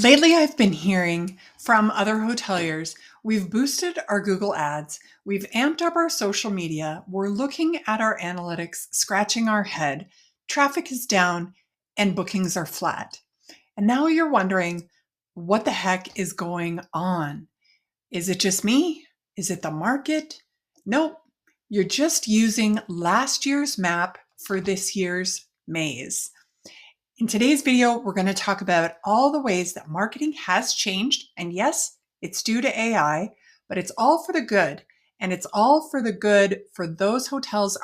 Lately, I've been hearing from other hoteliers, we've boosted our Google ads, we've amped up our social media, we're looking at our analytics, scratching our head, traffic is down, and bookings are flat. And now you're wondering, what the heck is going on? Is it just me? Is it the market? Nope, you're just using last year's map for this year's maze. In today's video, we're going to talk about all the ways that marketing has changed. And yes, it's due to AI, but it's all for the good. And it's all for the good for those hotels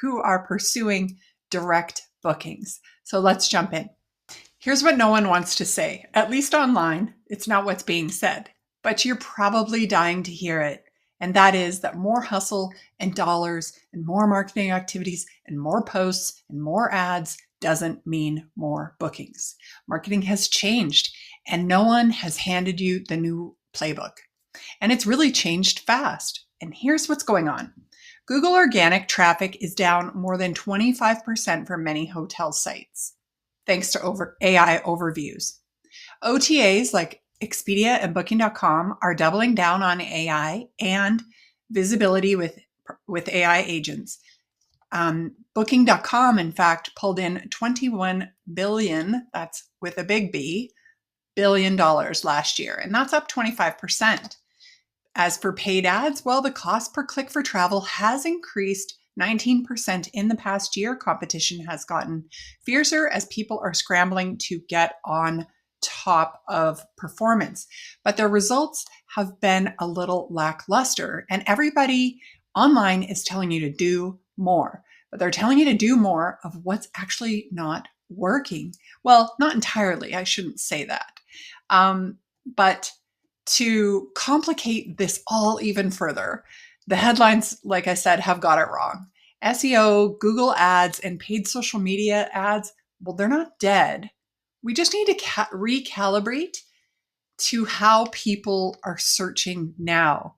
who are pursuing direct bookings. So let's jump in. Here's what no one wants to say, at least online. It's not what's being said, but you're probably dying to hear it. And that is that more hustle and dollars and more marketing activities and more posts and more ads doesn't mean more bookings. Marketing has changed and no one has handed you the new playbook. And it's really changed fast. And here's what's going on. Google organic traffic is down more than 25% for many hotel sites, thanks to AI overviews. OTAs like Expedia and Booking.com are doubling down on AI and visibility with AI agents. Booking.com, in fact, pulled in $21 billion, that's with a big B, billion dollars last year, and that's up 25%. As for paid ads, well, the cost per click for travel has increased 19% in the past year. Competition has gotten fiercer as people are scrambling to get on top of performance. But their results have been a little lackluster, and everybody online is telling you to do more. But they're telling you to do more of what's actually not working. Well, not entirely. I shouldn't say that. But to complicate this all even further, the headlines, like I said, have got it wrong. SEO, Google ads, and paid social media ads, well, they're not dead. We just need to recalibrate to how people are searching now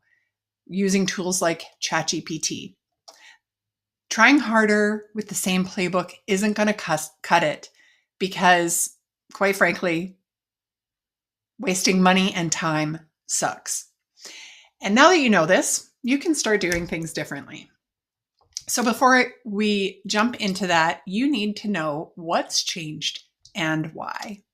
using tools like ChatGPT. Trying harder with the same playbook isn't going to cut it because, quite frankly, wasting money and time sucks. And now that you know this, you can start doing things differently. So before we jump into that, you need to know what's changed and why.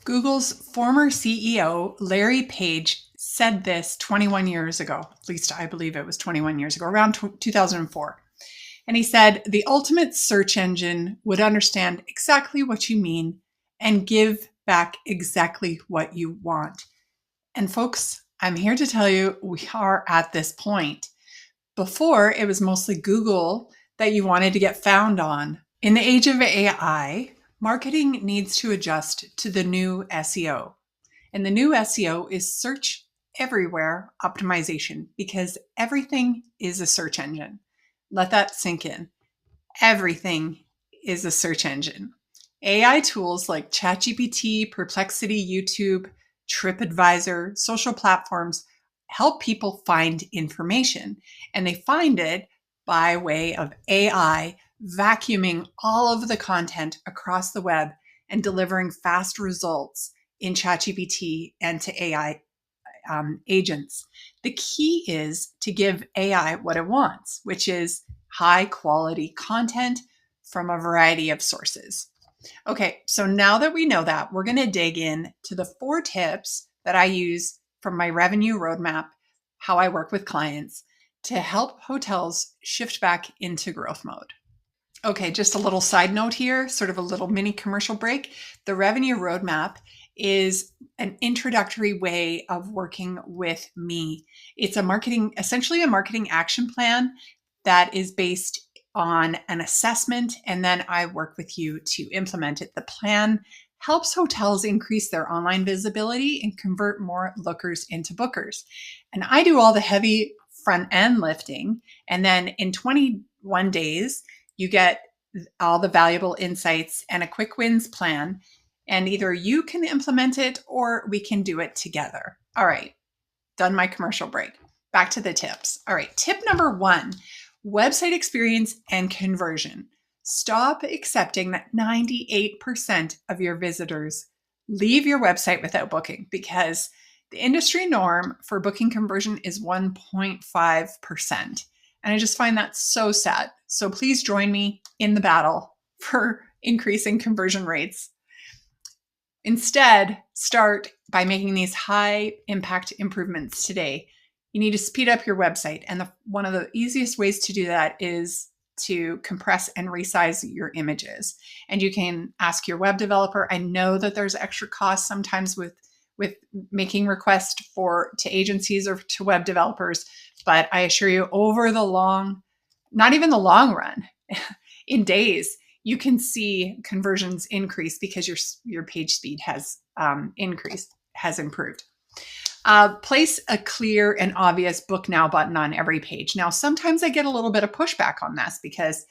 Google's former CEO, Larry Page, said this 21 years ago. At least I believe it was 21 years ago, around 2004. And he said, the ultimate search engine would understand exactly what you mean and give back exactly what you want. And folks, I'm here to tell you we are at this point. Before, it was mostly Google that you wanted to get found on. In the age of AI, marketing needs to adjust to the new SEO. And the new SEO is search everywhere optimization, because everything is a search engine. Let that sink in. Everything is a search engine. AI tools like ChatGPT, Perplexity, YouTube, TripAdvisor, social platforms help people find information. And they find it by way of AI vacuuming all of the content across the web and delivering fast results in ChatGPT and to AI agents. The key is to give AI what it wants, which is high quality content from a variety of sources. Okay, so now that we know that, we're going to dig in to the 4 tips that I use from my revenue roadmap, how I work with clients to help hotels shift back into growth mode. Okay, just a little side note here, sort of a little mini commercial break. The revenue roadmap is an introductory way of working with me. It's essentially a marketing action plan that is based on an assessment, and then I work with you to implement it. The plan helps hotels increase their online visibility and convert more lookers into bookers. And I do all the heavy front end lifting, and then in 21 days, you get all the valuable insights and a quick wins plan. And either you can implement it or we can do it together. All right, done my commercial break. Back to the tips. All right, tip number 1, website experience and conversion. Stop accepting that 98% of your visitors leave your website without booking, because the industry norm for booking conversion is 1.5%. And I just find that so sad. So please join me in the battle for increasing conversion rates. Instead, start by making these high impact improvements today. You need to speed up your website. And one of the easiest ways to do that is to compress and resize your images. And you can ask your web developer. I know that there's extra costs sometimes with making requests to agencies or to web developers, but I assure you, over the not even the long run, in days, you can see conversions increase because your page speed has improved. Place a clear and obvious book now button on every page. Now, sometimes I get a little bit of pushback on this because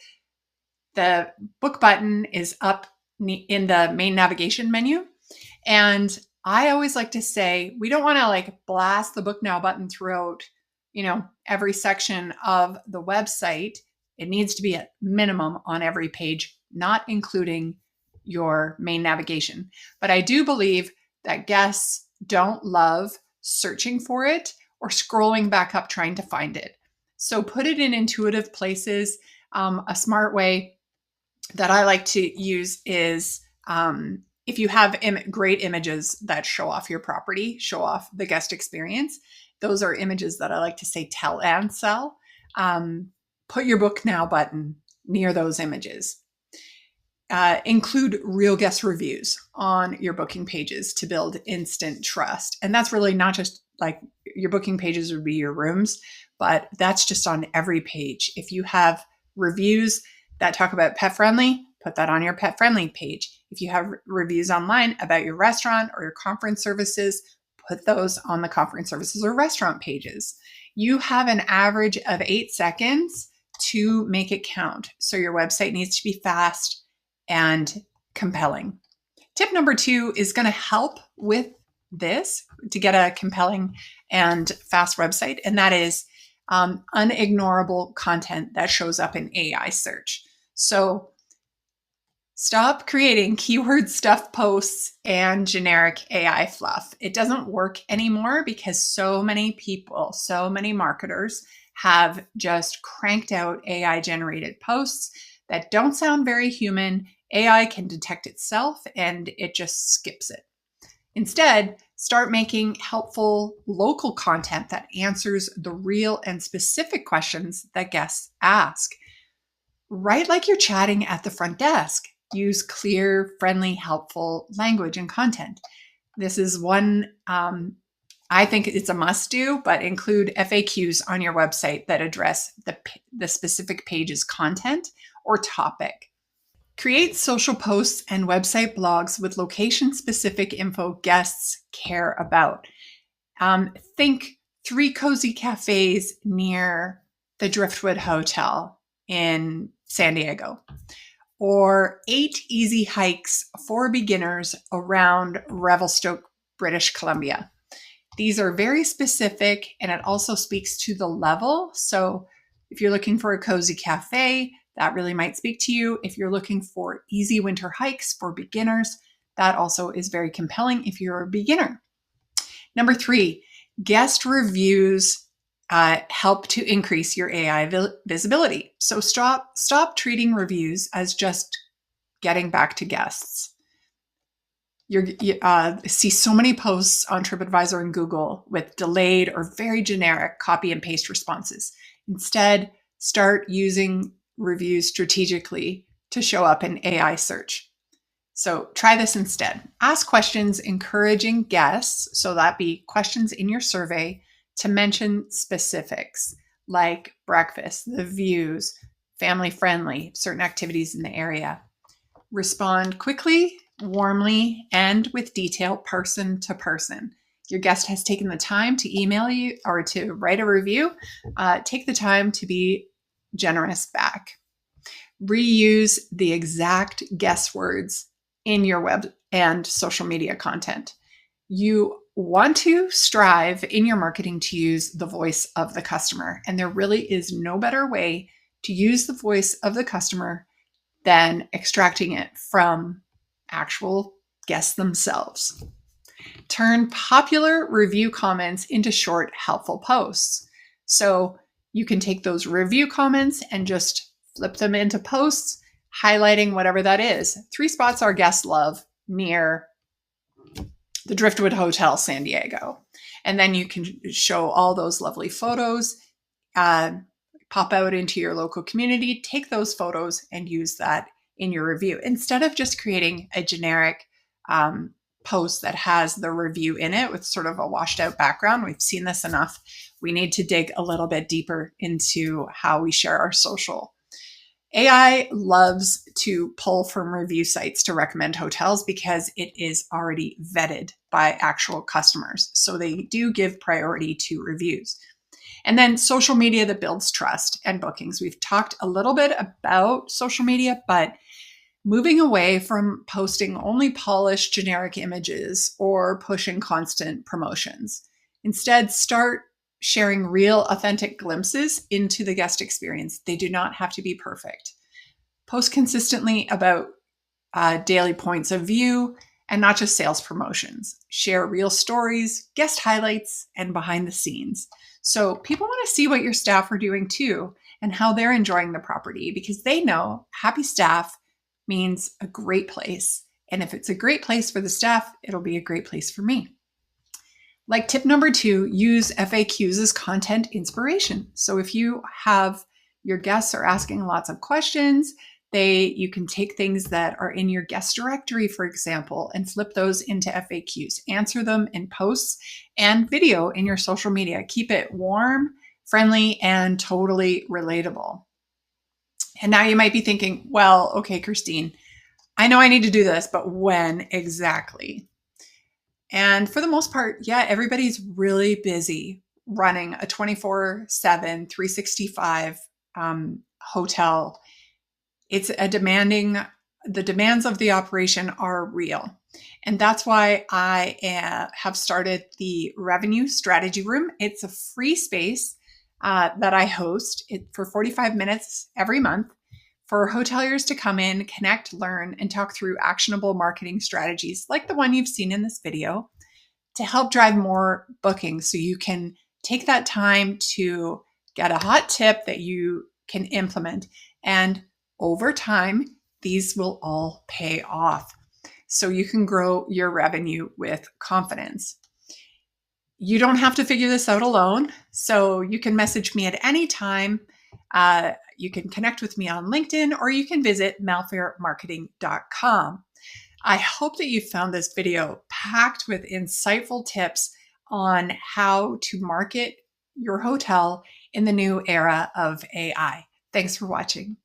the book button is up in the main navigation menu. And I always like to say, we don't want to blast the book now button throughout, every section of the website. It needs to be at minimum on every page, not including your main navigation. But I do believe that guests don't love searching for it or scrolling back up trying to find it. So put it in intuitive places. A smart way that I like to use is if you have great images that show off your property, show off the guest experience, those are images that I like to say tell and sell. Put your book now button near those images. Include real guest reviews on your booking pages to build instant trust. And that's really not just your booking pages would be your rooms, but that's just on every page. If you have reviews that talk about pet friendly, put that on your pet friendly page. If you have reviews online about your restaurant or your conference services, put those on the conference services or restaurant pages. You have an average of 8 seconds to make it count. So your website needs to be fast and compelling. Tip number 2 is going to help with this to get a compelling and fast website. And that is unignorable content that shows up in AI search. So stop creating keyword stuff posts and generic AI fluff. It doesn't work anymore because so many people, so many marketers have just cranked out AI generated posts that don't sound very human. AI can detect itself and it just skips it. Instead, start making helpful local content that answers the real and specific questions that guests ask. Write like you're chatting at the front desk. Use clear, friendly, helpful language and content. This is one, I think it's a must do, but include FAQs on your website that address the specific page's content or topic. Create social posts and website blogs with location-specific info guests care about. Think 3 cozy cafes near the Driftwood Hotel in San Diego, or 8 easy hikes for beginners around Revelstoke, British Columbia. These are very specific, and it also speaks to the level. So if you're looking for a cozy cafe, that really might speak to you. If you're looking for easy winter hikes for beginners, that also is very compelling if you're a beginner. Number 3, guest reviews help to increase your AI visibility. So stop treating reviews as just getting back to guests. You see so many posts on TripAdvisor and Google with delayed or very generic copy and paste responses. Instead, start using reviews strategically to show up in AI search. So try this instead. Ask questions encouraging guests, so that be questions in your survey, to mention specifics like breakfast, the views, family friendly, certain activities in the area. Respond quickly, warmly, and with detail, person to person. Your guest has taken the time to email you or to write a review. Take the time to be generous back. Reuse the exact guest words in your web and social media content. You want to strive in your marketing to use the voice of the customer. And there really is no better way to use the voice of the customer than extracting it from actual guests themselves. Turn popular review comments into short, helpful posts. So you can take those review comments and just flip them into posts, highlighting whatever that is. 3 spots our guests love near the Driftwood Hotel, San Diego. And then you can show all those lovely photos, pop out into your local community, take those photos and use that in your review instead of just creating a generic post that has the review in it with sort of a washed out background. We've seen this enough. We need to dig a little bit deeper into how we share our social. AI loves to pull from review sites to recommend hotels because it is already vetted by actual customers. So they do give priority to reviews. And then social media that builds trust and bookings. We've talked a little bit about social media, but moving away from posting only polished generic images or pushing constant promotions. Instead, start sharing real, authentic glimpses into the guest experience. They do not have to be perfect. Post consistently about daily points of view and not just sales promotions. Share real stories, guest highlights, and behind the scenes. So people want to see what your staff are doing too and how they're enjoying the property because they know happy staff means a great place. And if it's a great place for the staff, it'll be a great place for me. Like tip number 2, use FAQs as content inspiration. So if you have your guests are asking lots of questions, you can take things that are in your guest directory, for example, and flip those into FAQs. Answer them in posts and video in your social media. Keep it warm, friendly, and totally relatable. And now you might be thinking, well, okay, Christine, I know I need to do this, but when exactly? And for the most part, yeah, everybody's really busy running a 24/7, 365 hotel. It's the demands of the operation are real. And that's why I have started the Revenue Strategy Room. It's a free space that I host for 45 minutes every month for hoteliers to come in, connect, learn, and talk through actionable marketing strategies like the one you've seen in this video to help drive more bookings so you can take that time to get a hot tip that you can implement. And over time, these will all pay off so you can grow your revenue with confidence. You don't have to figure this out alone. So you can message me at any time. You can connect with me on LinkedIn or you can visit malfairmarketing.com. I hope that you found this video packed with insightful tips on how to market your hotel in the new era of AI. Thanks for watching.